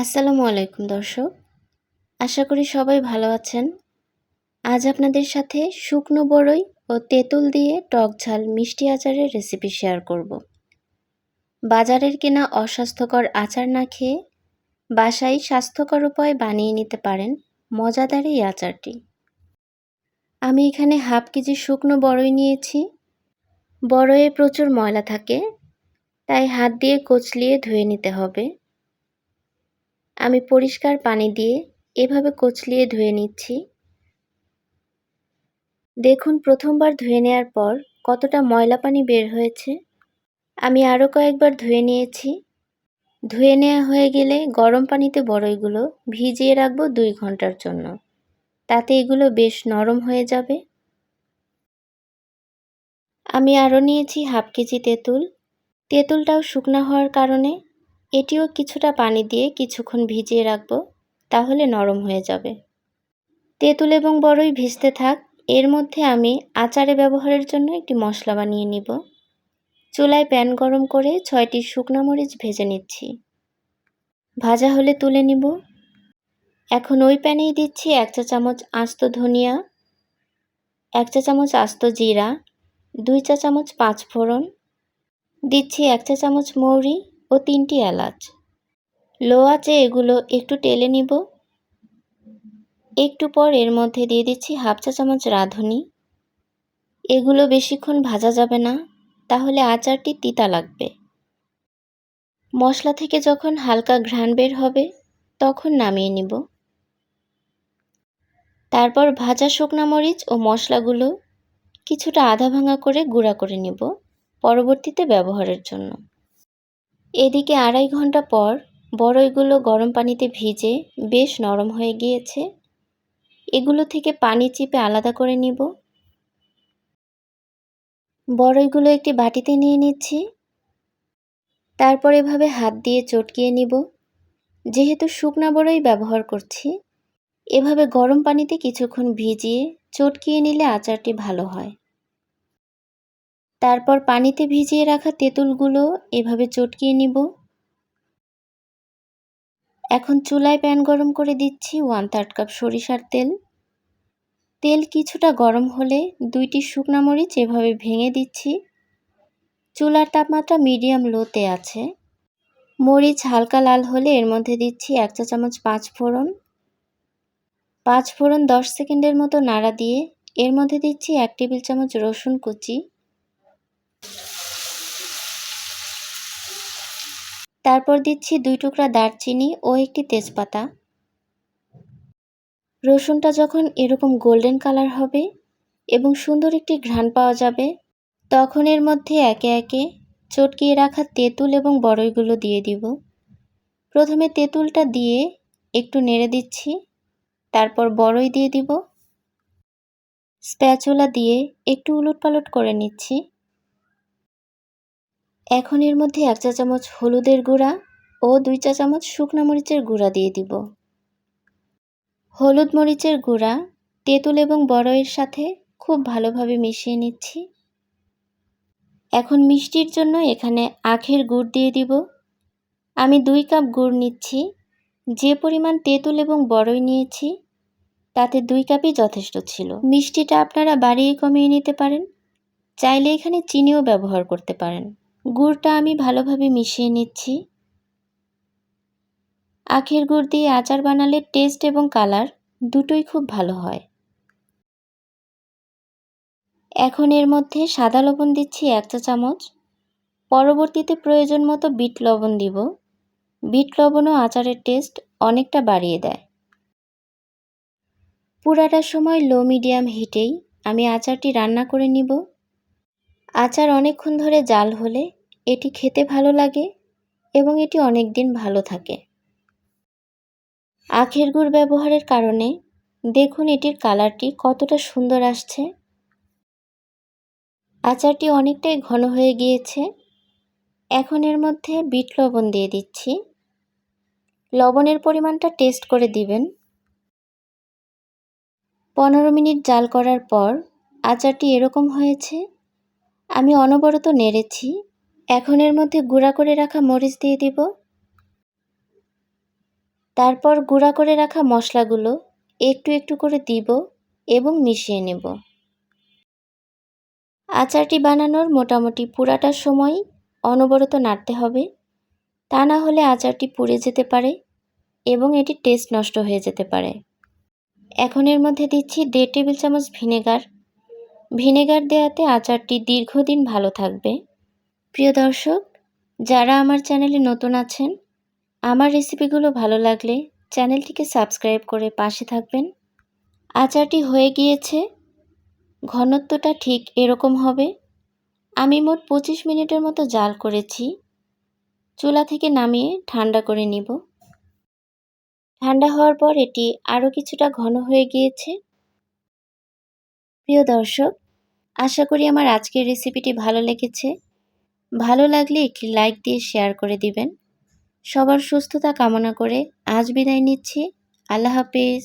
আসসালামু আলাইকুম দর্শক। আশা করি সবাই ভালো আছেন। আজ আপনাদের সাথে শুকনো বড়ই ও তেঁতুল দিয়ে টক ঝাল মিষ্টি আচারের রেসিপি শেয়ার করব। বাজারের কেনা অস্বাস্থ্যকর আচার না খেয়ে বাসায় স্বাস্থ্যকর উপায়ে বানিয়ে নিতে পারেন মজাদার এই আচারটি। আমি এখানে হাফ কেজি শুকনো বড়ই নিয়েছি। বড়ইয়ে প্রচুর ময়লা থাকে, তাই হাত দিয়ে কচলিয়ে ধুয়ে নিতে হবে। আমি পরিষ্কার পানি দিয়ে এভাবে কচলিয়ে ধুয়ে নিচ্ছি। দেখুন প্রথমবার ধুয়ে নেওয়ার পর কতটা ময়লা পানি বের হয়েছে। আমি আরও কয়েকবার ধুয়ে নিয়েছি। ধুয়ে নেওয়া হয়ে গেলে গরম পানিতে বড়ইগুলো ভিজিয়ে রাখবো 2 ঘন্টার জন্য। তাতে এগুলো বেশ নরম হয়ে যাবে। আমি আরও নিয়েছি হাফ কেজি তেঁতুল। তেঁতুলটাও শুকনো হওয়ার কারণে এটিও কিছুটা পানি দিয়ে কিছুক্ষণ ভিজিয়ে রাখবো, তাহলে নরম হয়ে যাবে। তেঁতুল এবং বড়ই ভিজতে থাক, এর মধ্যে আমি আচারে ব্যবহারের জন্য একটি মশলা বানিয়ে নিব। চুলায় প্যান গরম করে 6টি শুকনো মরিচ ভেজে নিচ্ছি। ভাজা হলে তুলে নিব। এখন ওই প্যানেই দিচ্ছি 1 চা চামচ আস্ত ধনিয়া, 1 চা চামচ আস্ত জিরা, 2 চা চামচ পাঁচফোড়ন, দিচ্ছি 1 চা চামচ মৌরি ও 3টি এলাচ। লো আঁচে এগুলো একটু টেলে নিব। একটু পর এর মধ্যে দিয়ে দিচ্ছি হাফ চা চামচ রাঁধুনি। এগুলো বেশিক্ষণ ভাজা যাবে না, তাহলে আচারটি তিতা লাগবে। মশলা থেকে যখন হালকা ঘ্রাণ বের হবে তখন নামিয়ে নিব। তারপর ভাজা শুকনা মরিচ ও মশলাগুলো কিছুটা আধা ভাঙা করে গুঁড়া করে নিব পরবর্তীতে ব্যবহারের জন্য। এদিকে 2.5 ঘন্টা পর বড়ইগুলো গরম পানিতে ভিজে বেশ নরম হয়ে গিয়েছে। এগুলো থেকে পানি চিপে আলাদা করে নিব। বড়ইগুলো একটি বাটিতে নিয়ে নিচ্ছি। তারপর এভাবে হাত দিয়ে চটকিয়ে নিব। যেহেতু শুকনা বড়ই ব্যবহার করছি, এভাবে গরম পানিতে কিছুক্ষণ ভিজিয়ে চটকিয়ে নিলে আচারটি ভালো হয়। তারপর পানিতে ভিজিয়ে রাখা তেঁতুলগুলো এভাবে চটকিয়ে নিব। এখন চুলায় প্যান গরম করে দিচ্ছি 1/3 কাপ সরিষার তেল। তেল কিছুটা গরম হলে 2টি শুকনা মরিচ এভাবে ভেঙে দিচ্ছি। চুলার তাপমাত্রা মিডিয়াম লোতে আছে। মরিচ হালকা লাল হলে এর মধ্যে দিচ্ছি 1 চা চামচ পাঁচফোড়ন। পাঁচফোড়ন 10 সেকেন্ডের মতো নাড়া দিয়ে এর মধ্যে দিচ্ছি 1 টেবিল চামচ রসুন কুচি। তারপর দিচ্ছি 2 টুকরা দারচিনি ও একটি তেজপাতা। রসুনটা যখন এরকম গোল্ডেন কালার হবে এবং সুন্দর একটি ঘ্রাণ পাওয়া যাবে, তখন এর মধ্যে একে একে চটকিয়ে রাখা তেঁতুল এবং বড়ইগুলো দিয়ে দিব। প্রথমে তেঁতুলটা দিয়ে একটু নেড়ে দিচ্ছি, তারপর বড়ই দিয়ে দিব। স্প্যাচুলা দিয়ে একটু উলটপালট করে নিচ্ছি। এখন এর মধ্যে 1 চা চামচ হলুদের গুঁড়া ও 2 চা চামচ শুকনো মরিচের গুঁড়া দিয়ে দিব। হলুদ মরিচের গুঁড়া তেঁতুল এবং বড়ইয়ের সাথে খুব ভালোভাবে মিশিয়ে নিচ্ছি। এখন মিষ্টির জন্য এখানে আখের গুড় দিয়ে দিব। আমি 2 কাপ গুড় নিচ্ছি। যে পরিমাণ তেঁতুল এবং বড়ই নিয়েছি তাতে 2 কাপই যথেষ্ট ছিল। মিষ্টিটা আপনারা বাড়িয়ে কমিয়ে নিতে পারেন, চাইলে এখানে চিনিও ব্যবহার করতে পারেন। গুড়টা আমি ভালোভাবে মিশিয়ে নিচ্ছি। আখের গুড় দিয়ে আচার বানালে টেস্ট এবং কালার দুটোই খুব ভালো হয়। এখন এর মধ্যে সাদা লবণ দিচ্ছি 1 চা চামচ। পরবর্তীতে প্রয়োজন মতো বিট লবণ দিব। বিট লবণও আচারের টেস্ট অনেকটা বাড়িয়ে দেয়। পুরাটা সময় লো মিডিয়াম হিটেই আমি আচারটি রান্না করে নিব। আচার অনেকক্ষণ ধরে জাল হলে এটি খেতে ভালো লাগে এবং এটি অনেক দিন ভালো থাকে। আখের গুড় ব্যবহারের কারণে দেখুন এটির কালারটি কতটা সুন্দর আসছে। আচারটি অনেকটাই ঘন হয়ে গিয়েছে। এখন এর মধ্যে বিট লবণ দিয়ে দিচ্ছি। লবণের পরিমাণটা টেস্ট করে দিবেন। 15 মিনিট জাল করার পর আচারটি এরকম হয়েছে। আমি অনবরত নেড়েছি। এখন এর মধ্যে গুঁড়া করে রাখা মরিচ দিয়ে দিব। তারপর গুঁড়া করে রাখা মশলাগুলো একটু একটু করে দিব এবং মিশিয়ে নেব। আচারটি বানানোর মোটামুটি পুরাটা সময় অনবরত নাড়তে হবে, তা না হলে আচারটি পুড়ে যেতে পারে এবং এটির টেস্ট নষ্ট হয়ে যেতে পারে। এখন এর মধ্যে দিচ্ছি 1.5 টেবিল চামচ ভিনেগার। ভিনেগার দেওয়াতে আচারটি দীর্ঘদিন ভালো থাকবে। প্রিয় দর্শক, যারা আমার চ্যানেলে নতুন আছেন, আমার রেসিপিগুলো ভালো লাগলে চ্যানেলটিকে সাবস্ক্রাইব করে পাশে থাকবেন। আচারটি হয়ে গিয়েছে, ঘনত্বটা ঠিক এরকম হবে। আমি মোট 25 মিনিটের মতো জাল করেছি। চুলা থেকে নামিয়ে ঠান্ডা করে নিব। ঠান্ডা হওয়ার পর এটি আরও কিছুটা ঘন হয়ে গিয়েছে। প্রিয় দর্শক, আশা করি আমার আজকের রেসিপিটি ভালো লেগেছে। ভালো লাগলে একটি লাইক দিয়ে শেয়ার করে দিবেন। সবার সুস্থতা কামনা করে আজ বিদায় নিচ্ছি। আল্লাহ হাফেজ।